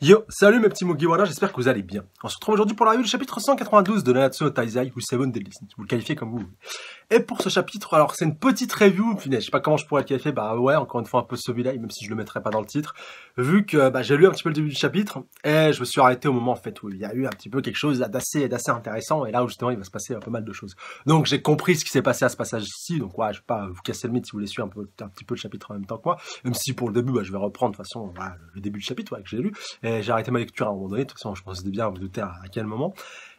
Yo, salut mes petits Mugiwara, j'espère que vous allez bien. On se retrouve aujourd'hui pour la review du chapitre 192 de Nanatsu no Taizai ou Seven Deadly Sins, vous le qualifiez comme vous voulez. Et pour ce chapitre, alors c'est une petite review, punaise, je sais pas comment je pourrais le qualifier, bah ouais, encore une fois un peu celui-là, même si je le mettrais pas dans le titre, vu que j'ai lu un petit peu le début du chapitre, et je me suis arrêté au moment en fait où il y a eu un petit peu quelque chose d'assez intéressant, et là où justement il va se passer pas mal de choses. Donc j'ai compris ce qui s'est passé à ce passage-ci, donc ouais, je vais pas vous casser le mythe si vous voulez suivre un petit peu le chapitre en même temps que moi, même si pour le début, je vais reprendre de toute façon voilà, le début du chapitre que j'ai lu, et j'ai arrêté ma lecture à un moment donné, de toute façon je pensais bien vous douter à quel moment.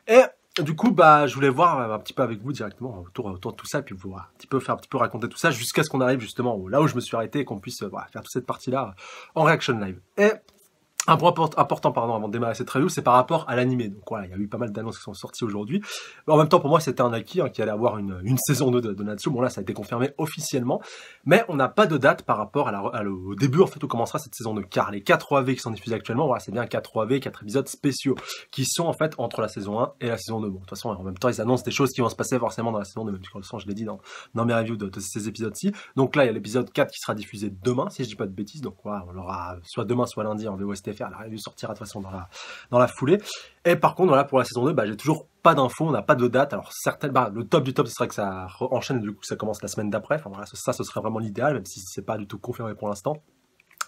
Et du coup, je voulais voir un petit peu avec vous directement autour de tout ça, et puis vous faire un petit peu raconter tout ça jusqu'à ce qu'on arrive justement là où je me suis arrêté et qu'on puisse faire toute cette partie-là en reaction live. Et un point important, pardon, avant de démarrer cette review, c'est par rapport à l'animé. Donc voilà, il y a eu pas mal d'annonces qui sont sorties aujourd'hui. En même temps, pour moi, c'était un acquis qu'il allait avoir une saison 2 de Natsu. Bon là, ça a été confirmé officiellement, mais on n'a pas de date par rapport au début en fait où commencera cette saison 2. Car les 4 OAV qui sont diffusés actuellement, voilà, c'est bien 4 OAV, 4 épisodes spéciaux qui sont en fait entre la saison 1 et la saison 2. Bon, de toute façon, en même temps, ils annoncent des choses qui vont se passer forcément dans la saison 2, même si de toute façon, je l'ai dit dans mes reviews de ces épisodes-ci. Donc là, il y a l'épisode 4 qui sera diffusé demain, si je dis pas de bêtises. Donc voilà, on aura soit demain, soit lundi en VOSTFR. La review sortira de toute façon dans la foulée. Et par contre, voilà, pour la saison 2, j'ai toujours pas d'infos, on n'a pas de date. Alors certaines, le top du top, ce serait que ça enchaîne, du coup, ça commence la semaine d'après. Enfin voilà, ça, ce serait vraiment l'idéal, même si c'est pas du tout confirmé pour l'instant.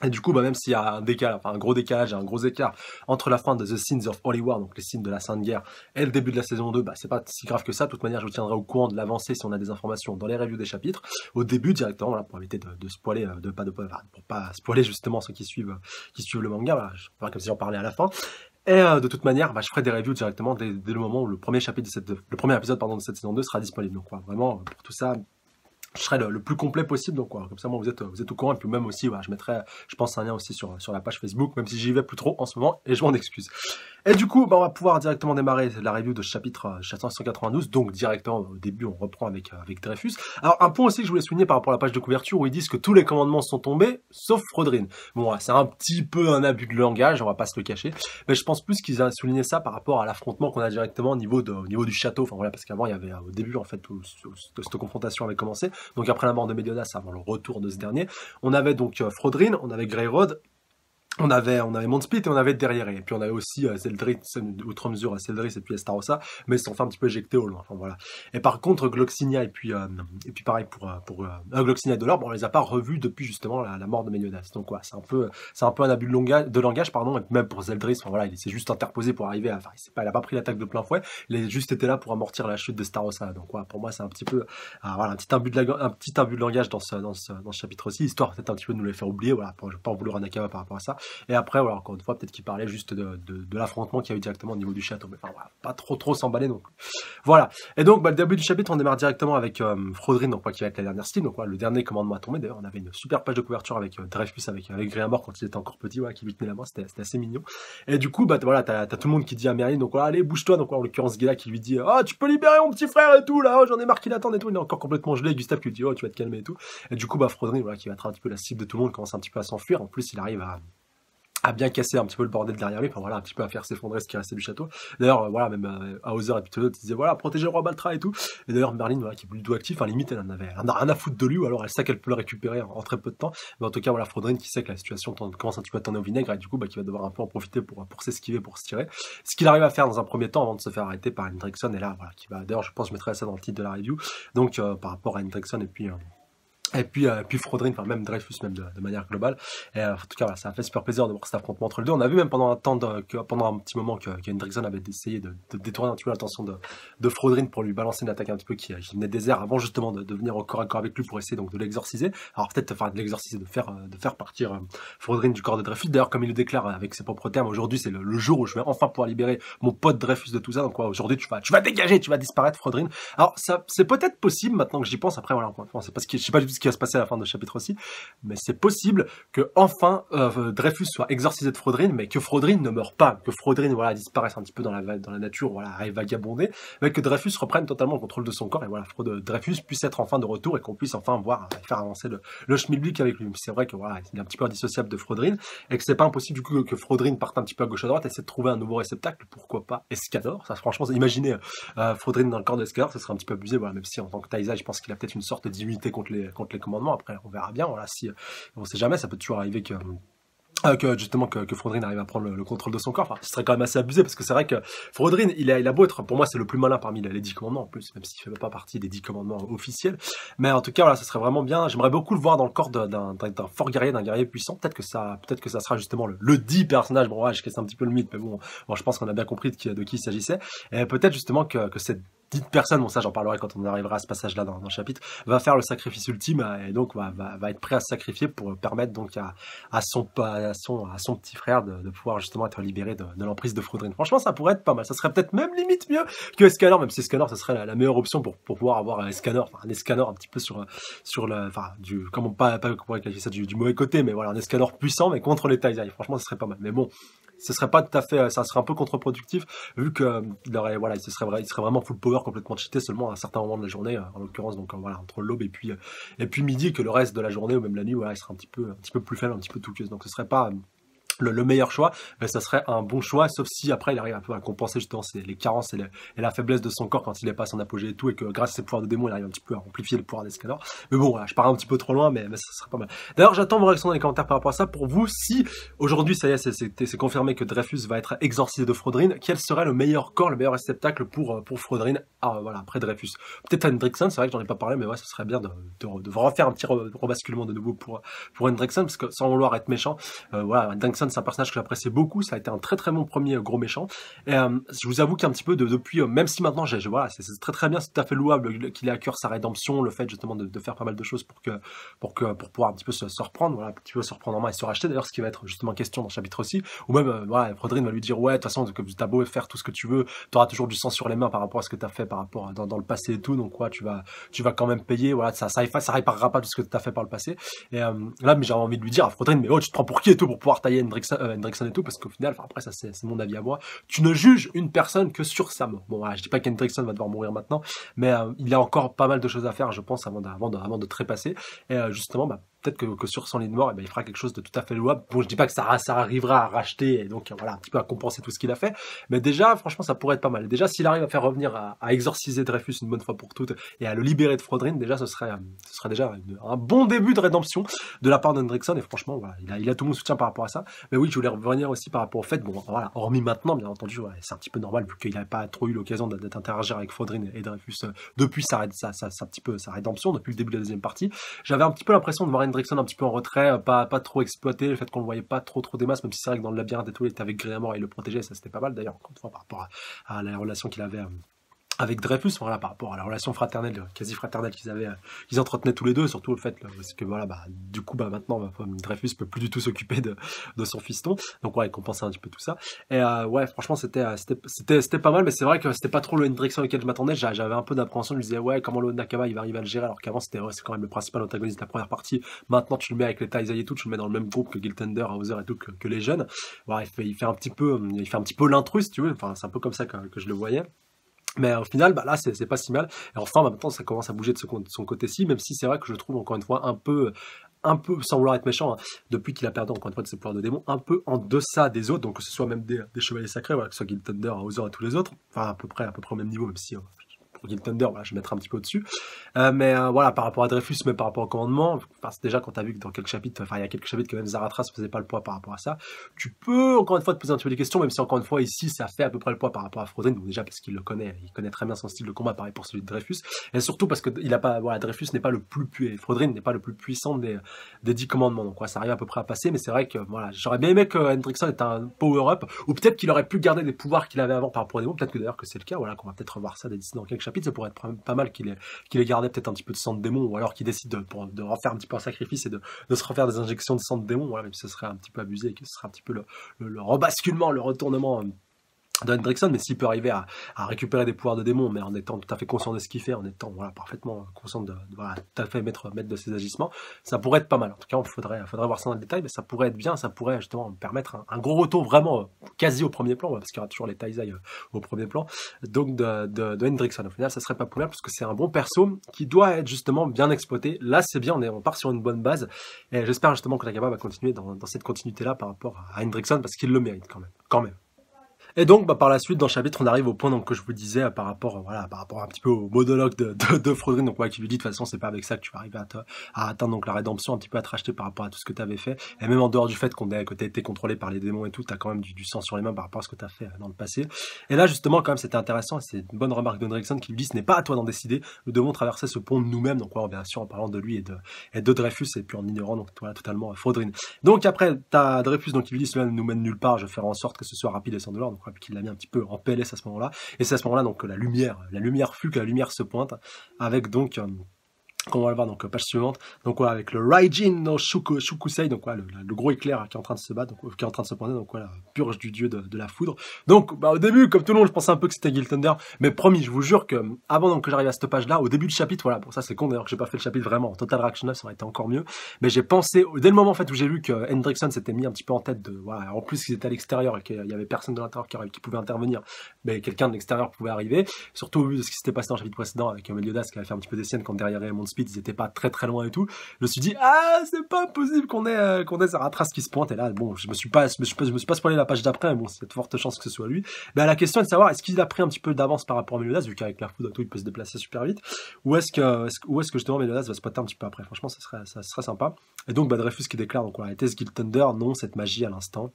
Et du coup, même s'il y a un gros décalage, un gros écart entre la fin de The Sins of Holy War, donc les signes de la Sainte Guerre, et le début de la saison 2, c'est pas si grave que ça. De toute manière, je vous tiendrai au courant de l'avancée si on a des informations dans les reviews des chapitres. Au début, directement, voilà, pour éviter de spoiler, pour pas spoiler justement ceux qui suivent le manga, voilà, comme si j'en parlais à la fin. Et de toute manière, je ferai des reviews directement dès le moment où le premier épisode de cette saison 2 sera disponible. Donc vraiment, pour tout ça, je serai le plus complet possible, donc comme ça moi vous êtes au courant, et puis même aussi je mettrai, je pense, un lien aussi sur la page Facebook, même si j'y vais plus trop en ce moment et je m'en excuse. Et du coup on va pouvoir directement démarrer la review de chapitre 192, donc directement au début on reprend avec Dreyfus. Alors un point aussi que je voulais souligner par rapport à la page de couverture où ils disent que tous les commandements sont tombés sauf Frodrin. Bon c'est un petit peu un abus de langage, on va pas se le cacher, mais je pense plus qu'ils ont souligné ça par rapport à l'affrontement qu'on a directement au niveau du château, enfin voilà, parce qu'avant il y avait au début en fait où cette confrontation avait commencé. Donc après la mort de Meliodas, avant le retour de ce dernier, on avait donc Frodrin, on avait Greyroad, on avait Mondspit et on avait Derrière. Et puis on avait aussi Zeldris, outre mesure Zeldris et puis Estarossa, mais ils sont fait un petit peu éjectés au loin. Enfin voilà. Et par contre Gloxinia et puis pareil pour Gloxinia et Dolor, on les a pas revus depuis justement la mort de Meliodas. Donc c'est un peu un abus de langage pardon. Et même pour Zeldris, enfin voilà, il s'est juste interposé pour arriver à, il a pas pris l'attaque de plein fouet, il a juste été là pour amortir la chute de Starossa. Donc pour moi c'est un petit peu voilà, un petit abus de langage dans ce chapitre aussi, histoire peut-être un petit peu de nous les faire oublier, voilà, pour pas en vouloir à Nakama par rapport à ça. Et après, voilà, encore une fois, peut-être qu'il parlait juste de l'affrontement qu'il y a eu directement au niveau du château. Mais enfin, voilà, pas trop s'emballer donc. Voilà. Et donc, le début du chapitre, on démarre directement avec Frodrin, donc qui va être la dernière style. Donc, voilà, le dernier commandement à tomber. D'ailleurs, on avait une super page de couverture avec Dreyfus, avec Gréamort quand il était encore petit, qui lui tenait la main. C'était assez mignon. Et du coup, voilà, t'as tout le monde qui dit à Merlin, donc voilà, allez, bouge-toi. Donc, en l'occurrence, Gela qui lui dit, oh, tu peux libérer mon petit frère et tout, là, oh, j'en ai marre qu'il attende et tout. Il est encore complètement gelé. Gustave qui lui dit, oh, tu vas te calmer et tout. Et du coup, Frodrin, voilà, qui va être un petit peu la cible de tout le monde, commence un petit peu à s'enfuir. En plus, il arrive à bien casser un petit peu le bordel derrière lui, enfin voilà, un petit peu à faire s'effondrer ce qui restait du château. D'ailleurs, voilà, même Hauser et puis tout l'autre, ils disaient voilà, protéger le roi Baltra et tout. Et d'ailleurs, Merlin, voilà, qui est plus du tout actif, limite, elle en avait rien à foutre de lui, ou alors elle sait qu'elle peut le récupérer en très peu de temps. Mais en tout cas, voilà, Frodrin qui sait que la situation commence un petit peu à tourner au vinaigre, et du coup, qui va devoir un peu en profiter pour s'esquiver, pour se tirer. Ce qu'il arrive à faire dans un premier temps avant de se faire arrêter par Hendrickson, et là, voilà, qui va, d'ailleurs, je pense, je mettrai ça dans le titre de la review. Donc, par rapport à Hendrickson et puis Frodrin, enfin même Dreyfus même de manière globale. Et en tout cas voilà, ça a fait super plaisir de voir cet affrontement entre les deux. On a vu même pendant un petit moment que Hendrickson avait essayé de détourner un petit peu l'attention de Frodrin pour lui balancer une attaque un petit peu qui venait des airs avant justement de venir au corps à corps avec lui pour essayer donc de l'exorciser. Alors peut-être de l'exorciser, de faire partir Frodrin du corps de Dreyfus. D'ailleurs comme il le déclare avec ses propres termes, aujourd'hui c'est le jour où je vais enfin pouvoir libérer mon pote Dreyfus de tout ça. Donc aujourd'hui tu vas dégager, tu vas disparaître Frodrin. Alors ça c'est peut-être possible maintenant que j'y pense. Après voilà, c'est parce que je sais pas du tout ce qui va se passer à la fin de chapitre aussi, mais c'est possible que enfin Dreyfus soit exorcisé de Frodrin, mais que Frodrin ne meure pas, que Frodrin voilà disparaisse un petit peu dans la nature, voilà, arrive vagabonder, mais que Dreyfus reprenne totalement le contrôle de son corps et voilà, Dreyfus puisse être enfin de retour et qu'on puisse enfin voir faire avancer le schmilblick avec lui. C'est vrai que voilà, il est un petit peu indissociable de Frodrin et que c'est pas impossible du coup que Frodrin parte un petit peu à gauche à droite et essaie de trouver un nouveau réceptacle, pourquoi pas Escador. Ça franchement, imaginez Frodrin dans le corps d'Escador, ça serait un petit peu abusé, voilà, même si en tant que Taizai, je pense qu'il a peut-être une sorte d'immunité contre les commandements. Après on verra bien, voilà, si on sait jamais, ça peut toujours arriver que Que Frodrin arrive à prendre le contrôle de son corps. Enfin, ce serait quand même assez abusé, parce que c'est vrai que Frodrin, il a beau être, pour moi, c'est le plus malin parmi les 10 commandements, en plus, même s'il fait pas partie des 10 commandements officiels. Mais en tout cas, voilà, ça serait vraiment bien. J'aimerais beaucoup le voir dans le corps d'un fort guerrier, d'un guerrier puissant. Peut-être que ça sera justement le 10 personnage. Bon, ouais, je casse un petit peu le mythe, mais bon, je pense qu'on a bien compris de qui il s'agissait. Et peut-être justement que cette dite personne, bon ça j'en parlerai quand on arrivera à ce passage-là dans le chapitre, va faire le sacrifice ultime, et donc va être prêt à se sacrifier pour permettre donc à son petit frère de pouvoir justement être libéré de l'emprise de Frodrin. Franchement, ça pourrait être pas mal. Ça serait peut-être même limite mieux que Escanor, même si Escanor, ce serait la meilleure option pour pouvoir avoir un Escanor un petit peu sur le, enfin, comment pas comment qualifier ça, du mauvais côté, mais voilà, un Escanor puissant, mais contre les Taizai. Franchement, ce serait pas mal. Mais bon, ce serait pas tout à fait, ça serait un peu contre-productif, vu que il serait vraiment full power, complètement cheaté seulement à un certain moment de la journée, en l'occurrence, donc voilà, entre l'aube et puis midi, que le reste de la journée ou même la nuit, voilà, il serait un petit peu plus faible, un petit peu touqueuse. Donc ce serait pas le meilleur choix, mais ça serait un bon choix, sauf si après il arrive un peu à compenser justement les carences et la faiblesse de son corps quand il est pas à son apogée et tout, et que grâce à ses pouvoirs de démon, il arrive un petit peu à amplifier le pouvoir d'Escanor. Mais bon, voilà, je pars un petit peu trop loin, mais ça serait pas mal. D'ailleurs, j'attends vos réactions dans les commentaires par rapport à ça. Pour vous, si aujourd'hui, ça y est, c'est confirmé que Dreyfus va être exorcisé de Frodrin, quel serait le meilleur corps, le meilleur réceptacle pour Frodrin, voilà, après Dreyfus? Peut-être Hendrickson, c'est vrai que j'en ai pas parlé, mais ouais, ce serait bien de refaire un petit rebasculement de nouveau pour Hendrickson, parce que sans vouloir être méchant, voilà, Hendrickson, c'est un personnage que j'apprécie beaucoup, ça a été un très très bon premier gros méchant, et je vous avoue qu'un petit peu depuis, même si maintenant voilà, c'est très très bien, c'est tout à fait louable qu'il ait à cœur sa rédemption, le fait justement de faire pas mal de choses pour pouvoir un petit peu se reprendre, voilà, un petit peu se reprendre en main et se racheter, d'ailleurs, ce qui va être justement question dans le chapitre aussi, ou même voilà, Frodrin va lui dire ouais, de toute façon, t'as beau faire tout ce que tu veux, t'auras toujours du sang sur les mains par rapport à ce que t'as fait par rapport dans le passé et tout, donc ouais, tu vas quand même payer, voilà, ça réparera pas tout ce que t'as fait par le passé. Et là, mais j'avais envie de lui dire à Frodrin, mais oh, tu te prends pour qui et tout pour pouvoir tailler Hendrickson et tout, parce qu'au final, enfin après ça c'est mon avis à moi, tu ne juges une personne que sur sa mort. Bon, voilà, je dis pas qu'Hendrickson va devoir mourir maintenant, mais il a encore pas mal de choses à faire, je pense, avant de trépasser. Et justement, peut-être que sur son lit de mort, il fera quelque chose de tout à fait louable. Bon, je dis pas que ça arrivera à racheter, et donc voilà, un petit peu à compenser tout ce qu'il a fait, mais déjà, franchement, ça pourrait être pas mal. Déjà, s'il arrive à faire revenir, à exorciser Dreyfus une bonne fois pour toutes, et à le libérer de Frodrin, déjà, ce serait déjà un bon début de rédemption de la part d'Hendrickson, et franchement, voilà, il a tout mon soutien par rapport à ça. Mais oui, je voulais revenir aussi par rapport au fait, bon, voilà, hormis maintenant, bien entendu, ouais, c'est un petit peu normal, vu qu'il n'avait pas trop eu l'occasion d'interagir avec Frodrin et Dreyfus depuis sa rédemption, depuis le début de la deuxième partie. J'avais un petit peu l'impression de voir Hendrickson un petit peu en retrait, pas trop exploité, le fait qu'on le voyait pas trop des masses, même si c'est vrai que dans le labyrinthe et tout, il était avec Gréamor et il le protégeait, ça c'était pas mal d'ailleurs, encore une fois, par rapport à la relation qu'il avait avec Dreyfus, voilà, par rapport à la relation fraternelle, quasi fraternelle qu'ils entretenaient tous les deux, surtout le fait parce que voilà, du coup, maintenant, Dreyfus peut plus du tout s'occuper de son fiston, donc ouais, il compensait un petit peu tout ça. Et ouais, franchement, c'était pas mal, mais c'est vrai que c'était pas trop le Hendrickson auquel je m'attendais. J'avais un peu d'appréhension, je me disais ouais, comment le Nakama il va arriver à le gérer, alors qu'avant c'est quand même le principal antagoniste de la première partie. Maintenant, tu le mets avec les Taizai et tout, tu le mets dans le même groupe que Guild Thunder, Hauser et tout, que les jeunes. Ouais, il fait un petit peu l'intrus, si tu veux. Enfin, c'est un peu comme ça que je le voyais. Mais au final, là, c'est pas si mal. Et enfin, maintenant, ça commence à bouger de son côté-ci, même si c'est vrai que je trouve, encore une fois, un peu, sans vouloir être méchant, hein, depuis qu'il a perdu, encore une fois, de ses pouvoirs de démon, un peu en deçà des autres, donc que ce soit même des chevaliers sacrés, voilà, que ce soit Guild Thunder, Hauser et tous les autres, enfin, à peu près au même niveau, même si, pour Guild Thunder, voilà, je vais mettre un petit peu au-dessus. Mais voilà, par rapport à Dreyfus, mais par rapport au commandement, c'est déjà quand t'as vu que dans quelques chapitres, il y a quelques chapitres que même Zaratras faisait pas le poids par rapport à ça, tu peux encore une fois te poser un petit peu des questions, même si encore une fois ici ça fait à peu près le poids par rapport à Frodrin, donc déjà parce qu'il le connaît, il connaît très bien son style de combat, pareil pour celui de Dreyfus, et surtout parce que Dreyfus n'est pas le plus puissant, Frodrin n'est pas le plus puissant des 10 commandements, donc ouais, ça arrive à peu près à passer, mais c'est vrai que voilà, j'aurais bien aimé que Hendrickson ait un power-up, ou peut-être qu'il aurait pu garder des pouvoirs qu'il avait avant par rapport aux démons, peut-être que d'ailleurs que c'est le cas, voilà, qu'on va peut-être revoir ça d'ici dans quelques chapitres, ça pourrait être pas mal qu'il ait gardé peut-être un petit peu de sang de démon, ou alors qu'il décide de refaire un petit peu un sacrifice et de se refaire des injections de sang de démon, voilà, même si ce serait un petit peu abusé et que ce serait un petit peu le rebasculement, le retournement d'Hendrickson, mais s'il peut arriver à récupérer des pouvoirs de démon, mais en étant tout à fait conscient de ce qu'il fait, en étant voilà, parfaitement conscient de voilà, tout à fait maître de ses agissements, ça pourrait être pas mal. En tout cas, il faudrait voir ça dans le détail, mais ça pourrait être bien, ça pourrait justement permettre un gros retour vraiment quasi au premier plan, parce qu'il y aura toujours les Taizai au premier plan, donc de Hendrickson. Au final, ça serait pas plus mal, parce que c'est un bon perso qui doit être justement bien exploité. Là, c'est bien, on part sur une bonne base, et j'espère justement que Nakama va continuer dans cette continuité-là par rapport à Hendrickson, parce qu'il le mérite quand même. Et donc, par la suite, dans le chapitre, on arrive au point donc, que je vous disais par rapport, voilà, par rapport un petit peu au monologue de Frodrin, donc qui lui dit de toute façon, c'est pas avec ça que tu vas arriver à atteindre donc la rédemption, un petit peu à te racheter par rapport à tout ce que tu avais fait, et même en dehors du fait que t'as été contrôlé par les démons et tout, t'as quand même du sang sur les mains par rapport à ce que t'as fait dans le passé. Et là, justement, quand même, c'était intéressant, et c'est une bonne remarque d'Hendrickson qui lui dit, ce n'est pas à toi d'en décider, nous devons traverser ce pont nous-mêmes, donc bien sûr, en parlant de lui et de Dreyfus, et puis en ignorant donc voilà, totalement Frodrin. Donc après, t'as Dreyfus donc qui lui dit, cela ne nous mène nulle part, je ferai en sorte que ce soit rapide et sans douleur, donc qu'il l'a mis un petit peu en PLS à ce moment-là, et c'est à ce moment-là donc que la lumière fut, que la lumière se pointe, avec donc comme on va le voir, donc page suivante, donc voilà, avec le Raijin no Shukusei, donc voilà, le gros éclair qui est en train de se battre, donc qui est en train de se pointer, donc voilà, purge du dieu de la foudre. Donc au début, comme tout le monde, je pensais un peu que c'était Guild Thunder, mais promis, je vous jure que avant donc que j'arrive à cette page-là, au début du chapitre, voilà, pour ça c'est con d'ailleurs que j'ai pas fait le chapitre vraiment en Total Reaction 9, ça aurait été encore mieux, mais j'ai pensé, dès le moment en fait où j'ai vu que Hendrickson s'était mis un petit peu en tête de, voilà, en plus qu'ils étaient à l'extérieur et qu'il y avait personne de l'intérieur qui pouvait intervenir, mais quelqu'un de l'extérieur pouvait arriver, surtout au vu de ce qui s'était passé dans le chapitre précédent avec Meliodas qui avait fait un petit peu des scènes quand derrière Raymond Speed, ils étaient pas très loin et tout. Je me suis dit, ah, c'est pas possible qu'on ait Zaratras qui se pointe. Et là, bon, je me suis pas spoilé la page d'après, mais bon, c'est de fortes chances que ce soit lui. Mais la question est de savoir, est-ce qu'il a pris un petit peu d'avance par rapport à Meliodas, vu qu'avec la foudre et tout, il peut se déplacer super vite, ou est-ce que justement Meliodas va se spotter un petit peu après. Franchement, ça serait sympa. Et donc, Dreyfus qui déclare, donc voilà, était-ce Guild Thunder? Non, cette magie à l'instant.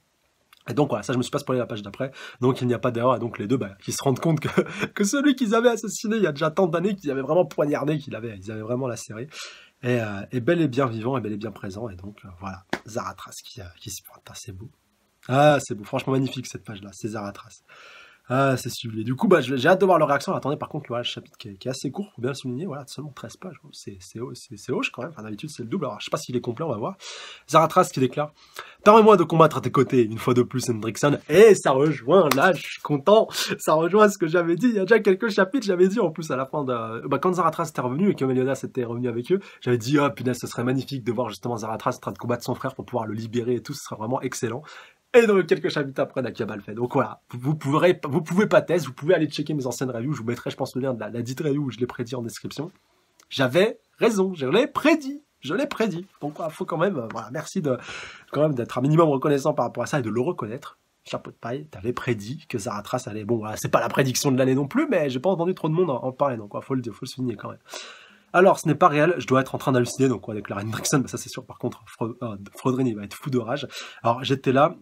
Et donc voilà, ça je me suis pas spoilé la page d'après, donc il n'y a pas d'erreur, et donc les deux, qui se rendent compte que celui qu'ils avaient assassiné il y a déjà tant d'années, qu'ils avaient vraiment poignardé, ils avaient vraiment lacéré, est bel et bien vivant, et bel et bien présent, et donc voilà, Zaratras qui se pointe, c'est beau. Ah, c'est beau, franchement magnifique cette page-là, c'est Zaratras. Ah, c'est sublime. Du coup, j'ai hâte de voir leur réaction. Attendez, par contre, voilà, le chapitre qui est assez court, faut bien le souligner. Voilà, seulement 13 pages. C'est hoche quand même. Enfin, d'habitude, c'est le double. Alors, je sais pas s'il est complet, on va voir. Zaratras qui déclare: permets-moi de combattre à tes côtés, une fois de plus, Hendrickson. Et ça rejoint, là, je suis content. Ça rejoint ce que j'avais dit. Il y a déjà quelques chapitres, j'avais dit, en plus, à la fin de, quand Zaratras était revenu et que Meliodas était revenu avec eux, j'avais dit, ah, punaise, ce serait magnifique de voir justement Zaratras en train de combattre son frère pour pouvoir le libérer et tout. Ce serait vraiment excellent. Et donc, quelques chapitres après, Nakaba le fait. Donc voilà, vous pouvez pas tester, vous pouvez aller checker mes anciennes reviews. Je vous mettrai, je pense, le lien de la dite review où je l'ai prédit en description. J'avais raison, je l'ai prédit. Donc voilà, faut quand même, voilà, merci d'être un minimum reconnaissant par rapport à ça et de le reconnaître. Chapeau de paille, t'avais prédit que Zaratras allait, bon, voilà, c'est pas la prédiction de l'année non plus, mais j'ai pas entendu trop de monde en parler, donc faut le souligner quand même. Alors, ce n'est pas réel, je dois être en train d'halluciner, donc on va déclarer Hendrickson, ça c'est sûr, par contre, Frodrin, il va être fou de rage. Alors, j'étais là,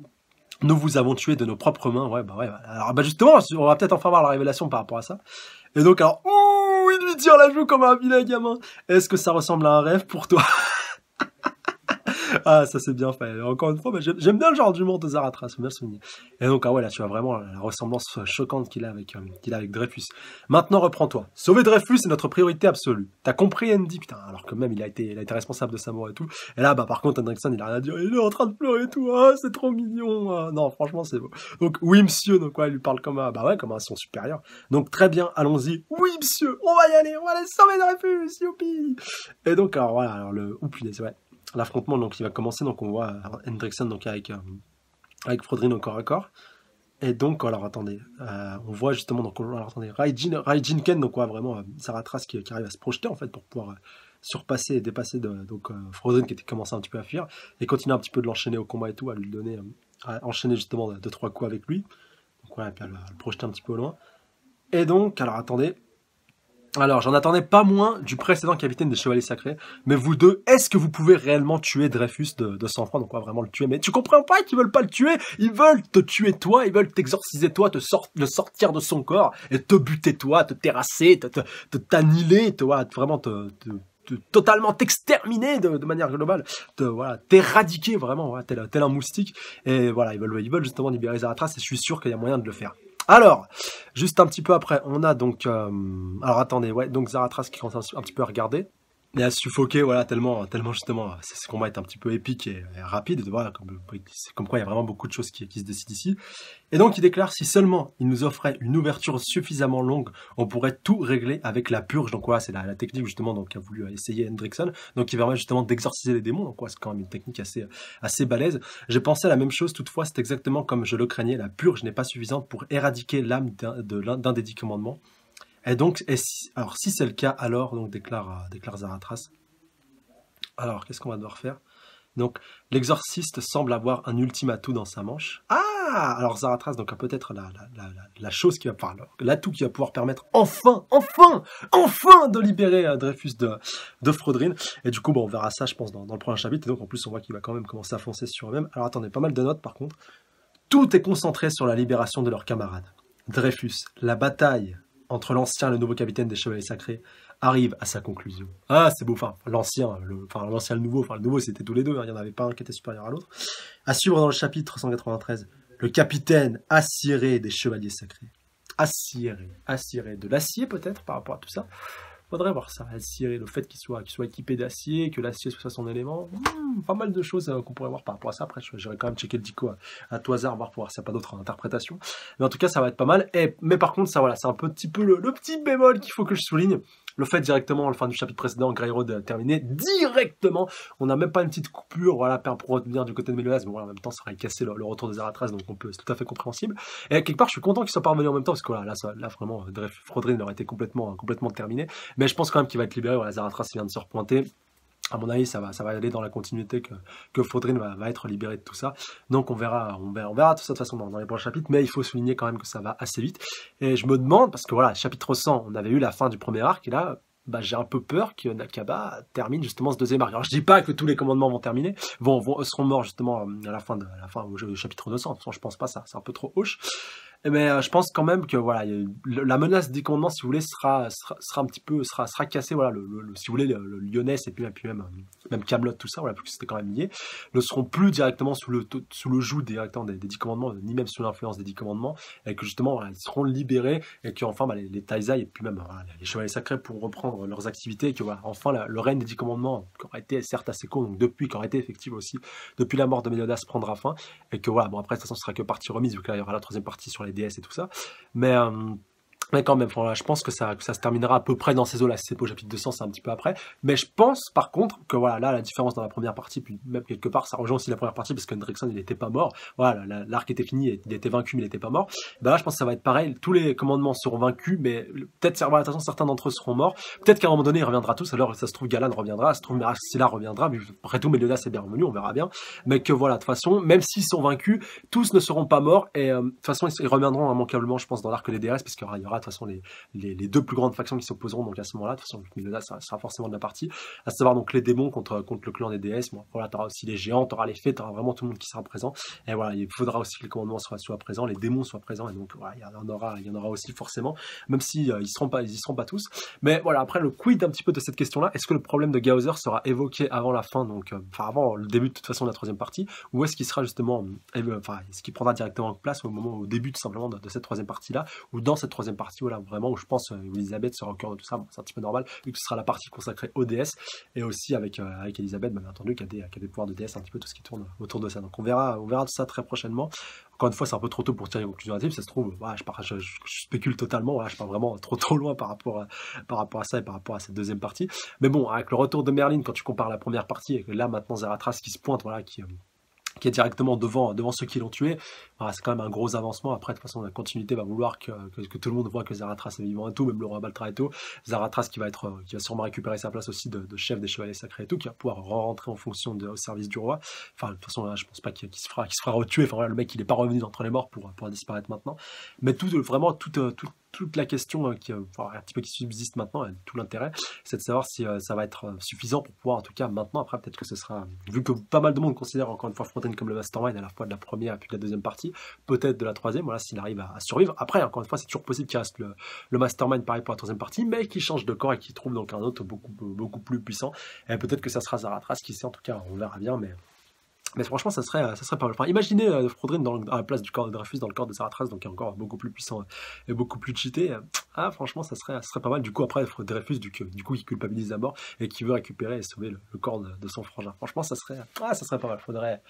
nous vous avons tué de nos propres mains, ouais. Alors, justement, on va peut-être enfin voir la révélation par rapport à ça. Et donc, alors, ouh, il lui tire la joue comme un vilain gamin. Est-ce que ça ressemble à un rêve pour toi? Ah, ça c'est bien fait. Encore une fois, j'aime bien le genre d'humour de Zaratras, faut bien le souligner. Et donc, ah ouais, là, tu as vraiment la ressemblance choquante qu'il a avec Dreyfus. Maintenant, reprends-toi. Sauver Dreyfus est notre priorité absolue. T'as compris, Andy? Putain, alors que même, il a été responsable de sa mort et tout. Et là, par contre, Hendrickson, il a rien à dire. Il est en train de pleurer et tout. Ah, c'est trop mignon. Ah, non, franchement, c'est beau. Donc, oui, monsieur. Donc, il lui parle comme comme un son supérieur. Donc, très bien, allons-y. Oui, monsieur, on va y aller. On va aller sauver Dreyfus, youpi. Et donc, alors, voilà, punaise, ouais. L'affrontement donc il va commencer, donc on voit Hendrickson donc avec Frodrin au corps à corps, et donc alors attendez, on voit justement donc Raijin Ken, donc vraiment Zaratras qui arrive à se projeter en fait pour pouvoir surpasser et dépasser Frodrin qui était commencé un petit peu à fuir, et continuer un petit peu de l'enchaîner au combat et tout, à lui donner à enchaîner justement 2-3 coups avec lui, donc voilà, et puis à le projeter un petit peu au loin. Et donc alors attendez, alors, j'en attendais pas moins du précédent capitaine des Chevaliers Sacrés. Mais vous deux, est-ce que vous pouvez réellement tuer Dreyfus de sang-froid? Donc, vraiment le tuer. Mais tu comprends pas qu'ils veulent pas le tuer? Ils veulent te tuer toi, ils veulent t'exorciser toi, le sortir de son corps, et te buter toi, te terrasser, t'annihiler, vraiment totalement t'exterminer de manière globale, t'éradiquer vraiment, tel un moustique. Et voilà, ils veulent justement libérer Zaratras, et je suis sûr qu'il y a moyen de le faire. Alors, juste un petit peu après, on a donc... alors attendez, ouais, donc Zaratras qui commence un petit peu à regarder, et à suffoquer, voilà, tellement justement, ce combat est un petit peu épique et rapide, voilà, comme quoi il y a vraiment beaucoup de choses qui se décident ici. Et donc il déclare, si seulement il nous offrait une ouverture suffisamment longue, on pourrait tout régler avec la purge. Donc voilà, c'est la technique justement donc qu'a voulu essayer Hendrickson, donc qui permet justement d'exorciser les démons. Donc c'est quand même une technique assez balèze. J'ai pensé à la même chose, toutefois c'est exactement comme je le craignais, la purge n'est pas suffisante pour éradiquer l'âme d'un des 10 commandements. Et donc, alors si c'est le cas, alors donc déclare Zaratras. Alors qu'est-ce qu'on va devoir faire? Donc, l'exorciste semble avoir un ultime atout dans sa manche. Ah, alors Zaratras, donc a peut-être la chose qui va, enfin, l'atout qui va pouvoir permettre enfin de libérer Dreyfus de Frodrin. Et du coup, bon, on verra ça, je pense, dans le prochain chapitre. Et donc, en plus, on voit qu'il va quand même commencer à foncer sur eux-mêmes. Alors, attendez, pas mal de notes, par contre. Tout est concentré sur la libération de leurs camarades. Dreyfus, la bataille entre l'ancien et le nouveau capitaine des Chevaliers Sacrés arrive à sa conclusion. Ah, c'est beau, enfin, l'ancien, le nouveau, enfin, le nouveau, c'était tous les deux, hein, il n'y en avait pas un qui était supérieur à l'autre. À suivre dans le chapitre 193, le capitaine Assiré des Chevaliers Sacrés. Assiré de l'acier, peut-être, par rapport à tout ça. Faudrait voir ça, Assiré, le fait qu'il soit équipé d'acier, que l'acier soit son élément. Pas mal de choses qu'on pourrait voir par rapport à ça. Après, j'irai quand même checker le dico à tout hasard, voir pour voir s'il n'y a pas d'autres interprétations. Mais en tout cas, ça va être pas mal. Mais par contre, ça, voilà, c'est un petit peu le petit bémol qu'il faut que je souligne. Le fait directement, à la fin du chapitre précédent, Grey Road terminé directement. On n'a même pas une petite coupure, voilà, pour revenir du côté de Mélonas, mais voilà, en même temps, ça aurait cassé le retour des Zaratras, donc c'est tout à fait compréhensible. Et quelque part, je suis content qu'ils soient pas revenus en même temps, parce que voilà, là vraiment, Frodrin aurait été complètement terminé. Mais je pense quand même qu'il va être libéré. Voilà, Zaratras vient de se repointer. À mon avis, ça va aller dans la continuité que Frodrin va être libéré de tout ça. Donc on verra tout ça de toute façon dans les prochains chapitres, mais il faut souligner quand même que ça va assez vite. Et je me demande, parce que voilà, chapitre 100, on avait eu la fin du premier arc, et là, j'ai un peu peur que Nakaba termine justement ce deuxième arc. Alors je dis pas que tous les commandements vont terminer, seront morts justement à la fin au chapitre 200. De toute façon, je pense pas ça, c'est un peu trop hoche. Mais je pense quand même que voilà, la menace des commandements, si vous voulez, sera un petit peu cassée. Voilà, si vous voulez, le Lyonès et puis même Camelot, tout ça, voilà, parce que c'était quand même lié, ne seront plus directement sous le joug directement des 10 commandements, ni même sous l'influence des 10 commandements, et que justement, voilà, ils seront libérés et qu'enfin les Taizai et puis même voilà, les Chevaliers Sacrés pourront reprendre leurs activités, et que voilà, enfin le règne des 10 commandements, qui aurait été certes assez court, donc qui aurait été effectif aussi, depuis la mort de Méliodas, prendra fin, et que voilà, bon après de toute façon ce sera que partie remise, vu qu'il y aura la troisième partie sur les DS et tout ça, mais quand même, voilà, je pense que ça se terminera à peu près dans ces eaux-là. Si c'est pas au chapitre 200, c'est un petit peu après. Mais je pense, par contre, que voilà, là, la différence dans la première partie, puis même quelque part, ça rejoint aussi la première partie, parce que Hendrickson, il n'était pas mort. Voilà, l'arc était fini, il était vaincu, mais il n'était pas mort. Ben là, je pense que ça va être pareil. Tous les commandements seront vaincus, mais peut-être, voilà, de toute façon, certains d'entre eux seront morts. Peut-être qu'à un moment donné, il reviendra tous. Alors, ça se trouve, Galan reviendra, ça se trouve, Scylla reviendra. Mais après tout, Meliodas est bien revenu, on verra bien. Mais que voilà, de toute façon, même s'ils sont vaincus, tous ne seront pas morts. Et de toute façon, ils reviendront immanquablement, je pense, dans l'arc des DS, parce qu'il y aura de toute façon les deux plus grandes factions qui s'opposeront donc à ce moment-là. De toute façon, Méliodas sera forcément de la partie, à savoir donc les démons contre le clan des déesses. Bon, voilà, t'auras aussi les géants, t'auras les fées, t'auras vraiment tout le monde qui sera présent. Et voilà, il faudra aussi que les commandements soient présents, les démons soient présents, et donc voilà, il y en aura aussi forcément, même si ils y seront pas tous. Mais voilà, après le quid un petit peu de cette question-là, est-ce que le problème de Gaozer sera évoqué avant la fin, donc avant le début de toute façon de la troisième partie, ou est-ce qu'il sera justement, est-ce qu'il prendra directement place au début tout simplement de cette troisième partie-là, ou dans cette troisième partie, voilà, vraiment où je pense Elisabeth sera au cœur de tout ça. Bon, c'est un petit peu normal vu que ce sera la partie consacrée aux DS, et aussi avec Elisabeth, bien entendu, qui a des pouvoirs de DS, un petit peu tout ce qui tourne autour de ça. Donc on verra tout ça très prochainement. Encore une fois, c'est un peu trop tôt pour tirer une conclusion hâtive. Ça se trouve, voilà, je spécule totalement. Voilà, je pars vraiment trop loin par rapport à ça et par rapport à cette deuxième partie. Mais bon, avec le retour de Merlin, quand tu compares la première partie et que là maintenant Zaratras qui se pointe, voilà, qui est directement devant ceux qui l'ont tué, voilà, c'est quand même un gros avancement. Après, de toute façon, la continuité va vouloir que tout le monde voit que Zaratras est vivant et tout, même le roi Baltra et tout. Zaratras qui va sûrement récupérer sa place aussi de chef des chevaliers sacrés et tout, qui va pouvoir rentrer en fonction au service du roi. Enfin, de toute façon, là, je pense pas qu'il se fera retuer. Enfin, voilà, le mec, il est pas revenu d'entre les morts pour disparaître maintenant. Mais toute la question un petit peu qui subsiste maintenant, et tout l'intérêt, c'est de savoir si ça va être suffisant pour pouvoir, en tout cas maintenant, après peut-être que ce sera, vu que pas mal de monde considère encore une fois Frodrin comme le mastermind à la fois de la première et puis de la deuxième partie, peut-être de la troisième, voilà, s'il arrive à survivre. Après, encore une fois, c'est toujours possible qu'il reste le mastermind pareil pour la troisième partie, mais qu'il change de corps et qu'il trouve donc un autre beaucoup plus puissant. Et peut-être que ça sera Zaratras, qui sait, en tout cas, on verra bien, mais franchement, ça serait pas mal. Enfin, imaginez Frodrin à la place du corps de Dreyfus dans le corps de Zaratras, donc encore beaucoup plus puissant et beaucoup plus cheaté. Franchement, ça serait pas mal. Du coup, après, Dreyfus, du coup, qui culpabilise à mort et qui veut récupérer et sauver le corps de son frangin. Franchement, ça serait pas mal. Faudrait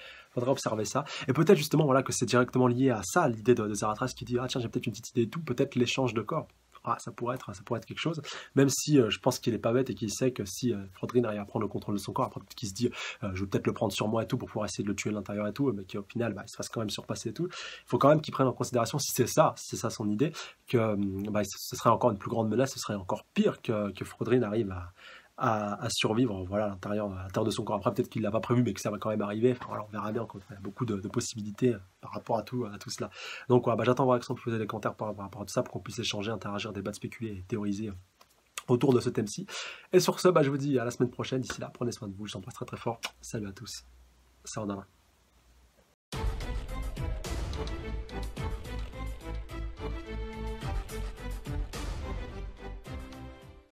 observer ça. Et peut-être justement, voilà, que c'est directement lié à ça, l'idée de Zaratras qui dit, tiens, j'ai peut-être une petite idée et tout, peut-être l'échange de corps. Ça pourrait être quelque chose, même si je pense qu'il est pas bête et qu'il sait que si Frodrin arrive à prendre le contrôle de son corps, après qu'il se dit je vais peut-être le prendre sur moi et tout pour pouvoir essayer de le tuer de l'intérieur et tout, mais qu'au final il se fasse quand même surpasser et tout. Il faut quand même qu'il prenne en considération, si c'est ça son idée, que ce serait encore une plus grande menace, ce serait encore pire que Frodrin arrive à survivre, voilà, à l'intérieur de son corps. Après, peut-être qu'il l'a pas prévu, mais que ça va quand même arriver. Enfin, voilà, on verra bien. Il y a beaucoup de possibilités par rapport à tout cela. Donc, voilà, bah, j'attends voir Alexandre poser des commentaires par rapport à tout ça pour qu'on puisse échanger, interagir, débattre, spéculer et théoriser autour de ce thème-ci. Et sur ce, bah, je vous dis à la semaine prochaine. D'ici là, prenez soin de vous. Je vous embrasse très très fort. Salut à tous. Ça en a.